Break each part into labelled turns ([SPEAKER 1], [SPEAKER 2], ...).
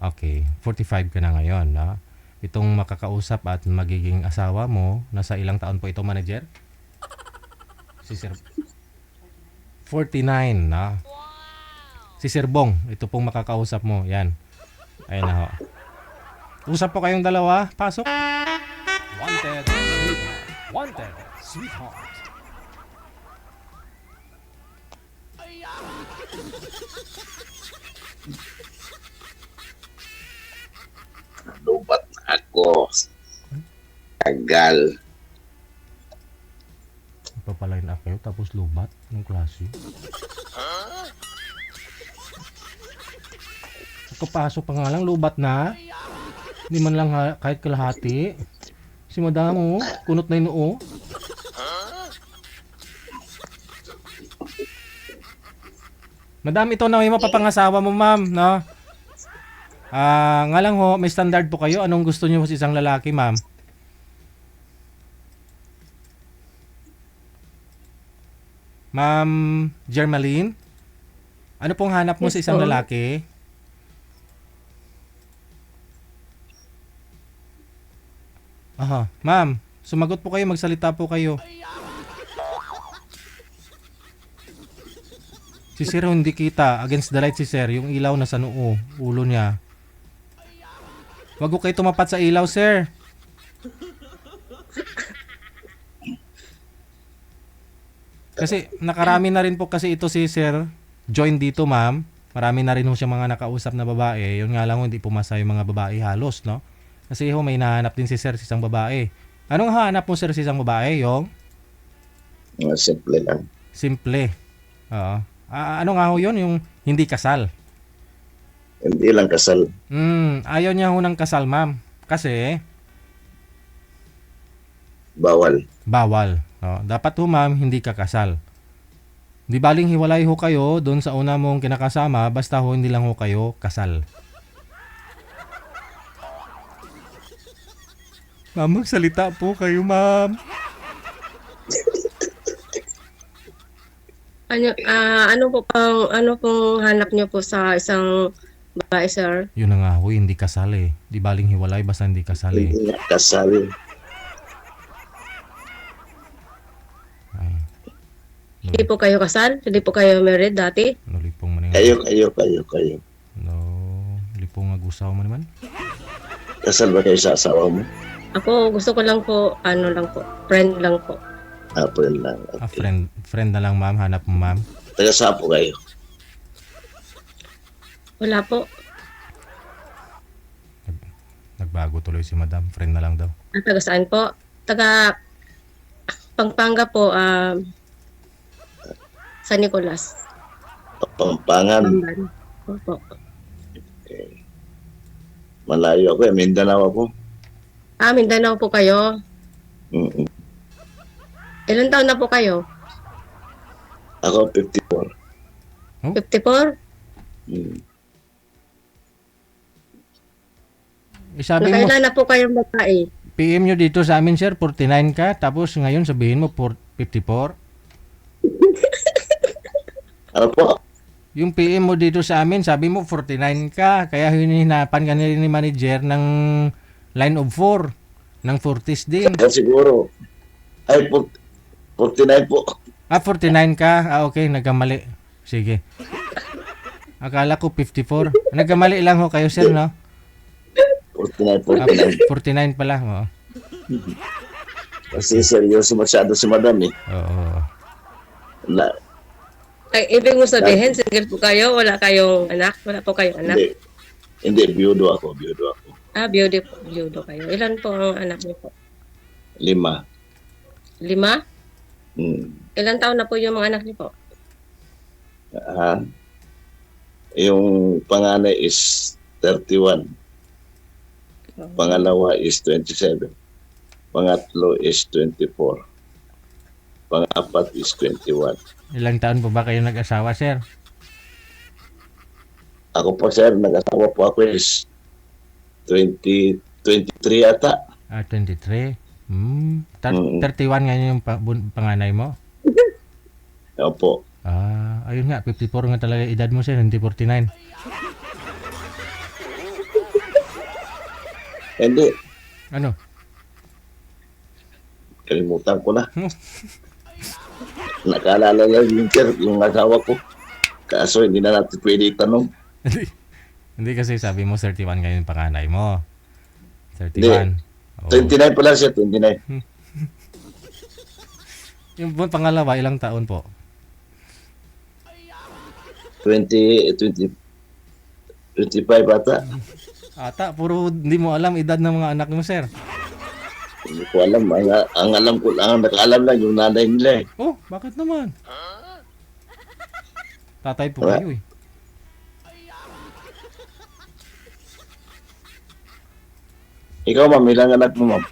[SPEAKER 1] Okay, 45 ka na ngayon, no? Itong makakausap at magiging asawa mo, nasa ilang taon po ito, manager? Si Sir 49, no? Si Sir Bong, ito pong makakausap mo, yan. Ayan na ho. Usap po kayong dalawa, pasok. Wanted, sweetheart. Wanted, sweetheart.
[SPEAKER 2] Lubat na ako. Tagal.
[SPEAKER 1] Papalain up kayo, tapos lubat ng klase. Kapasok pa nga lang, lubat na. Hindi man lang kahit kalahati. Si madam, oh, kunot na yung noo. Madam, ito na yung mapapangasawa mo, ma'am, no? Nga lang ho, may standard po kayo. Anong gusto niyo sa isang lalaki, ma'am? Ma'am Jermaline? Ano pong hanap mo
[SPEAKER 3] Yes,
[SPEAKER 1] sa isang
[SPEAKER 3] po.
[SPEAKER 1] lalaki? Aha, ma'am, sumagot po kayo, magsalita po kayo. Si Sir hindi kita, against the light si Sir, yung ilaw na sa noo, ulo niya. Wag ko kayo tumapat sa ilaw, Sir. Kasi nakarami na rin po kasi ito si Sir, join dito ma'am. Marami na rin ho siya mga nakausap na babae. Yun nga lang ho, hindi pumasa yung mga babae halos, no? Kasi ho, may nahanap din si Sir sa isang babae. Anong hanap mo, Sir, sa isang babae? Yung
[SPEAKER 2] Simple lang.
[SPEAKER 1] simple. Oo. Ano nga ho yun? Yung hindi kasal.
[SPEAKER 2] Hindi lang kasal.
[SPEAKER 1] Ayaw niya ho ng kasal, ma'am. Kasi
[SPEAKER 2] Bawal.
[SPEAKER 1] bawal. No? Dapat ho, ma'am, hindi ka kasal. Di baling hiwalay ho kayo doon sa una mong kinakasama, basta ho hindi lang ho kayo kasal. Ma'am, magsalita po kayo, ma'am.
[SPEAKER 3] Ano pong hanap niyo po sa isang babae, sir?
[SPEAKER 1] Yun na nga ho, hindi kasal eh. Di baling hiwalay, basta hindi kasal eh.
[SPEAKER 2] Hindi nga kasal.
[SPEAKER 1] Ay,
[SPEAKER 3] Hindi po kayo kasal? Hindi po kayo married dati?
[SPEAKER 1] nalipong man
[SPEAKER 2] Kayo.
[SPEAKER 1] No, lipong agusaw man naman.
[SPEAKER 2] Kasal ba kayo sa asawa mo?
[SPEAKER 3] Ako, gusto ko lang po, friend lang po.
[SPEAKER 2] Friend lang. Okay.
[SPEAKER 1] Friend na lang, ma'am. Hanap mo, ma'am.
[SPEAKER 2] Taga saan po kayo?
[SPEAKER 3] Wala po.
[SPEAKER 1] Nagbago tuloy si madam. Friend na lang daw.
[SPEAKER 3] Taga saan po? Taga Pampanga po, San Nicolas.
[SPEAKER 2] Pampangan.
[SPEAKER 3] Pamban. Opo.
[SPEAKER 2] Okay. Malayo ako eh. Mindanao ako.
[SPEAKER 3] Mindanao po kayo.
[SPEAKER 2] Mm-mm.
[SPEAKER 3] Ilan taon na po kayo?
[SPEAKER 2] Ako 54.
[SPEAKER 3] 54?
[SPEAKER 2] Mm.
[SPEAKER 1] Sabi mo,
[SPEAKER 3] Nakailan na po kayong babae?
[SPEAKER 1] PM nyo dito sa amin, sir, 49 ka. Tapos ngayon sabihin mo 54.
[SPEAKER 2] Ano po?
[SPEAKER 1] Yung PM mo dito sa amin, sabi mo 49 ka. Kaya hinihinapan ka ni manager ng line of 4. Ng 40s din.
[SPEAKER 2] Siguro. Ay, 49 po.
[SPEAKER 1] 49 ka? Okay, nagkamali. Sige. Akala ko 54. Nagkamali lang ho kayo, sir, no?
[SPEAKER 2] 49.
[SPEAKER 1] 49 pala. Oo.
[SPEAKER 2] Kasi seryoso masyado si madam eh.
[SPEAKER 1] Oo.
[SPEAKER 3] Ay, ibig mo sabihin, single po kayo? Wala kayong anak? Wala po kayong anak?
[SPEAKER 2] Hindi, biyudo ako.
[SPEAKER 3] Beauty kayo. Ilan po ang anak niyo po?
[SPEAKER 2] 5.
[SPEAKER 3] 5?
[SPEAKER 2] Hmm.
[SPEAKER 3] Ilan taon na po yung mga anak niyo po?
[SPEAKER 2] Yung panganay is 31. Pangalawa is 27. Pangatlo is 24. Pang-apat is 21.
[SPEAKER 1] Ilang taon po ba kayo nag-asawa, sir?
[SPEAKER 2] Ako po sir, nag-asawa po ako is 23 ata.
[SPEAKER 1] 23. 31 ngayon yung panganay mo?
[SPEAKER 2] Opo.
[SPEAKER 1] Ayun nga, 54 nga talaga edad mo, sir, hindi 49.
[SPEAKER 2] Hindi,
[SPEAKER 1] Ano?
[SPEAKER 2] kalimutan ko na. Nakaalala lang yung sir, yung asawa ko. Kaso hindi na natin pwede itanong.
[SPEAKER 1] Hindi kasi sabi mo 31 kayo yung panganay mo. 31. Oo.
[SPEAKER 2] 29 pala siya, 29.
[SPEAKER 1] Yung pangalawa, ilang taon po?
[SPEAKER 2] 25 ata.
[SPEAKER 1] Ata, puro hindi mo alam edad ng mga anak mo, sir.
[SPEAKER 2] Hindi ko alam. Ang alam ko lang, nakaalam lang yung nanay nila eh.
[SPEAKER 1] Oh, bakit naman? Tatay po
[SPEAKER 2] Wala.
[SPEAKER 1] kayo eh.
[SPEAKER 2] Ikaw ma'am, ilang anak mo ma'am?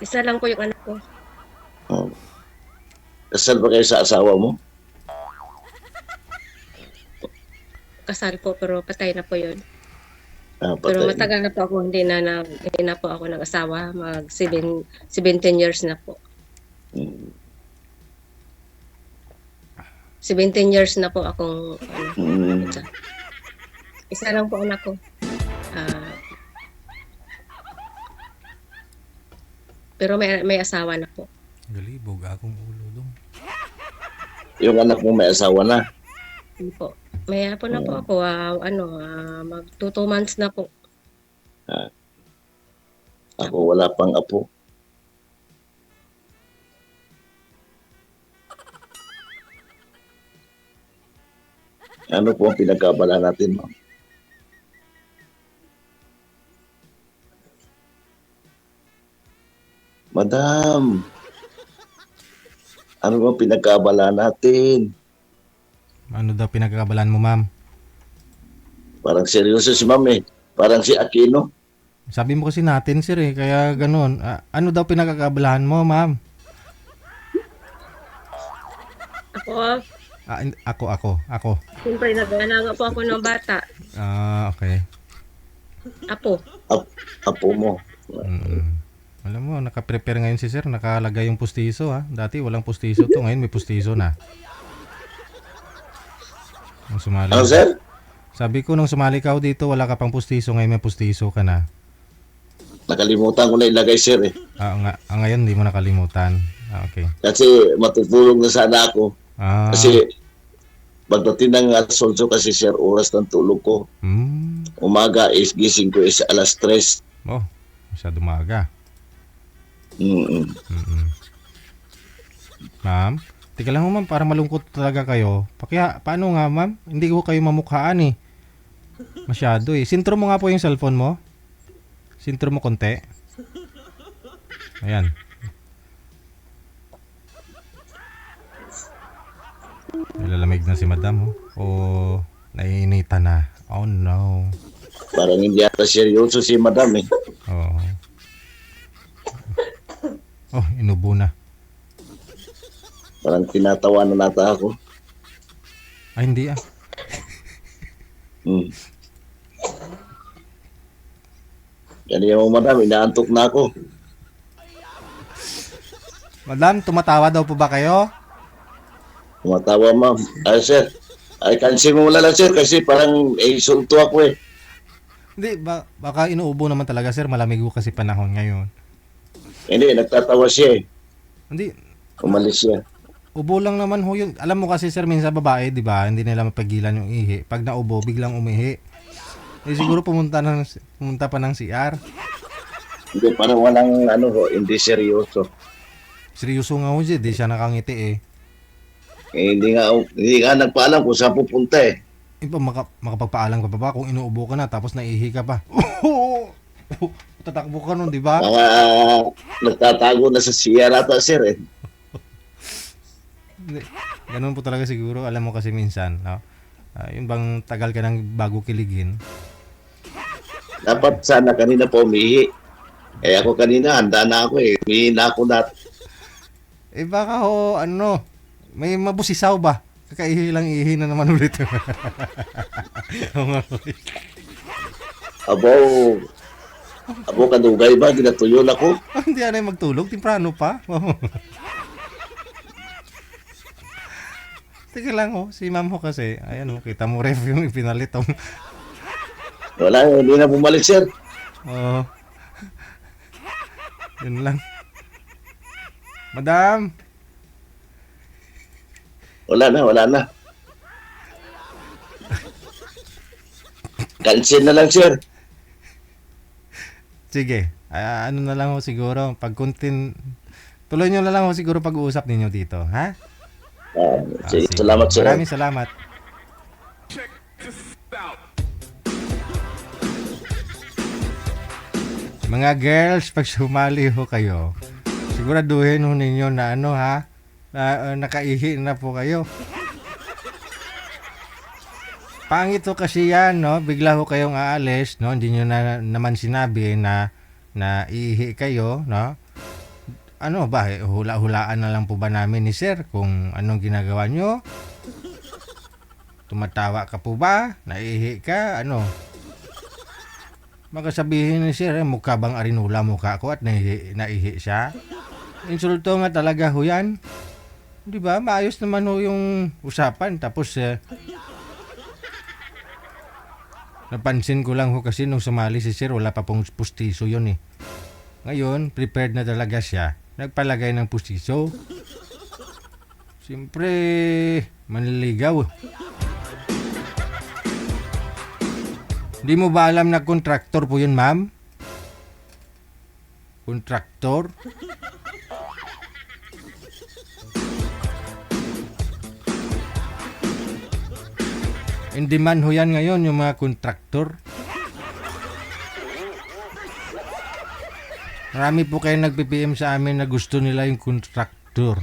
[SPEAKER 3] Isa lang po yung anak ko.
[SPEAKER 2] Oh. Kasal ba kayo sa asawa mo?
[SPEAKER 3] Kasal po pero patay na po yun.
[SPEAKER 2] Ah,
[SPEAKER 3] Pero
[SPEAKER 2] patay.
[SPEAKER 3] matagal na po ako hindi na po ako nag-asawa. 17 years na po.
[SPEAKER 2] Mm.
[SPEAKER 3] 17 years na po akong
[SPEAKER 2] Mm.
[SPEAKER 3] isa lang po anak ko. Ah, pero may asawa na po.
[SPEAKER 1] Galibog akong ulo dong.
[SPEAKER 2] Yung anak mo may asawa na.
[SPEAKER 3] Yun po. May apo na po ako. Mag 2 months na po.
[SPEAKER 2] Ako wala pang apo. Ano po ang pinagkabala natin ma'am? Madam, ano bang pinagkabala natin?
[SPEAKER 1] Ano daw pinagkakabalan mo, ma'am?
[SPEAKER 2] Parang seryoso si ma'am eh. Parang si Aquino.
[SPEAKER 1] Sabi mo kasi natin, sir eh, kaya ganun. Ano daw pinagkakabalahan mo, ma'am?
[SPEAKER 3] Ako,
[SPEAKER 1] Ako.
[SPEAKER 3] siyempre nag-aalaga po ako ng bata.
[SPEAKER 1] Okay.
[SPEAKER 3] Apo.
[SPEAKER 2] Apo mo.
[SPEAKER 1] Mm. Alam mo, naka-prepare ngayon si sir, nakalagay yung pustiso ha. Dati walang pustiso to, ngayon may pustiso na. Nung sumali.
[SPEAKER 2] Ano sir?
[SPEAKER 1] Sabi ko nung sumali ka dito, wala ka pang pustiso, ngayon may pustiso ka na.
[SPEAKER 2] Nakalimutan ko na ilagay sir eh.
[SPEAKER 1] Ngayon hindi mo nakalimutan. Okay.
[SPEAKER 2] Kasi matutulog na sana ako. Kasi pagdating ng alas 8 kasi sir, oras ng tulog ko. Umaga is gising ko is alas 3.
[SPEAKER 1] Oh, masyado maaga.
[SPEAKER 2] Mm-mm.
[SPEAKER 1] Ma'am, tika lang ho ma'am, para malungkot talaga kayo. Paano nga ma'am? Hindi ko kayo mamukhaan eh. Masyado eh. Sintro mo nga po yung cellphone mo. Sintro mo konti. Ayan. Nilalamig na si madam oh. Naiinita na. Oh no.
[SPEAKER 2] Parang hindi ata seryoso si madam eh.
[SPEAKER 1] Oh. Oh, inubo na.
[SPEAKER 2] Parang tinatawa na nata ako.
[SPEAKER 1] Ay, hindi ah.
[SPEAKER 2] Ganyan mo madam, inaantok na ako.
[SPEAKER 1] Madam, tumatawa daw po ba kayo?
[SPEAKER 2] Tumatawa ma'am. Ay sir, ay cancel mo lang sir kasi parang insulto ako eh.
[SPEAKER 1] Hindi, baka inuubo naman talaga sir. Malamig ko kasi panahon ngayon.
[SPEAKER 2] Hindi, nagtatawa siya eh.
[SPEAKER 1] Hindi,
[SPEAKER 2] Umalis siya.
[SPEAKER 1] ubo lang naman ho yun. Alam mo kasi sir, minsan babae, di ba? Hindi nila mapagilan yung ihi. Pag naubo, biglang umihi. Eh siguro pumunta pa ng CR.
[SPEAKER 2] Hindi, parang walang ano ho, hindi seryoso.
[SPEAKER 1] Seryoso nga ho siya, di siya nakangiti eh.
[SPEAKER 2] Eh, hindi nga nagpaalam kung saan pupunta eh.
[SPEAKER 1] Iba makapagpaalam ka pa ba kung inuubo ka na tapos naihi ka pa. Tatakbo ka nun, di ba?
[SPEAKER 2] Mga nagtatago na sa siya ata sir eh.
[SPEAKER 1] Hindi. Ganun po talaga siguro. Alam mo kasi minsan, no? Yun bang tagal ka nang bago kiligin.
[SPEAKER 2] Dapat sana kanina pa umihi. Eh ako kanina, handa na ako eh. Umihi na ako na.
[SPEAKER 1] Eh baka ho, may mabusisaw ba? Kakaihi lang ihi na naman ulit.
[SPEAKER 2] Abo kadugay ba? Ginatuyon ako.
[SPEAKER 1] Hindi na magtulog, timprano pa. Teka lang ho, si ma'am ho kasi, ayan ho, kita mo ref yung pinalit.
[SPEAKER 2] Wala, hindi na bumalik, sir.
[SPEAKER 1] Oo. Yun lang. Madam,
[SPEAKER 2] Wala na. Cancel na lang, sir.
[SPEAKER 1] sige. Ano na lang ho siguro, tuloy nyo na lang ho siguro pag-uusap ninyo dito, ha?
[SPEAKER 2] Sige,
[SPEAKER 1] Sige.
[SPEAKER 2] salamat, sir.
[SPEAKER 1] Maraming salamat. Mga girls, pag sumali ho kayo, siguraduhin ho ninyo na nakaihi na po kayo. Pangit ho kasi yan, no? Bigla ho kayong aalis, no? Hindi nyo naman sinabi na iihi kayo, no? Ano ba, hula-hulaan na lang po ba namin ni sir kung anong ginagawa nyo? Tumatawa ka po ba? Naihi ka? Ano? Makasabihin ni sir, mukha bang arinula mukha ko at naihi siya? Insulto nga talaga ho yan. Di ba? Maayos naman ho yung usapan. Tapos, napansin ko lang ho kasi nung sumali si sir, wala pa pong pustiso yun eh. Ngayon, prepared na talaga siya. Nagpalagay ng pustiso. Siyempre, manliligaw. Hindi mo ba alam na kontraktor po yun, ma'am? Kontraktor? In demand ho yan ngayon, yung mga kontraktor. Marami po kayo nag-PPM sa amin na gusto nila yung kontraktor.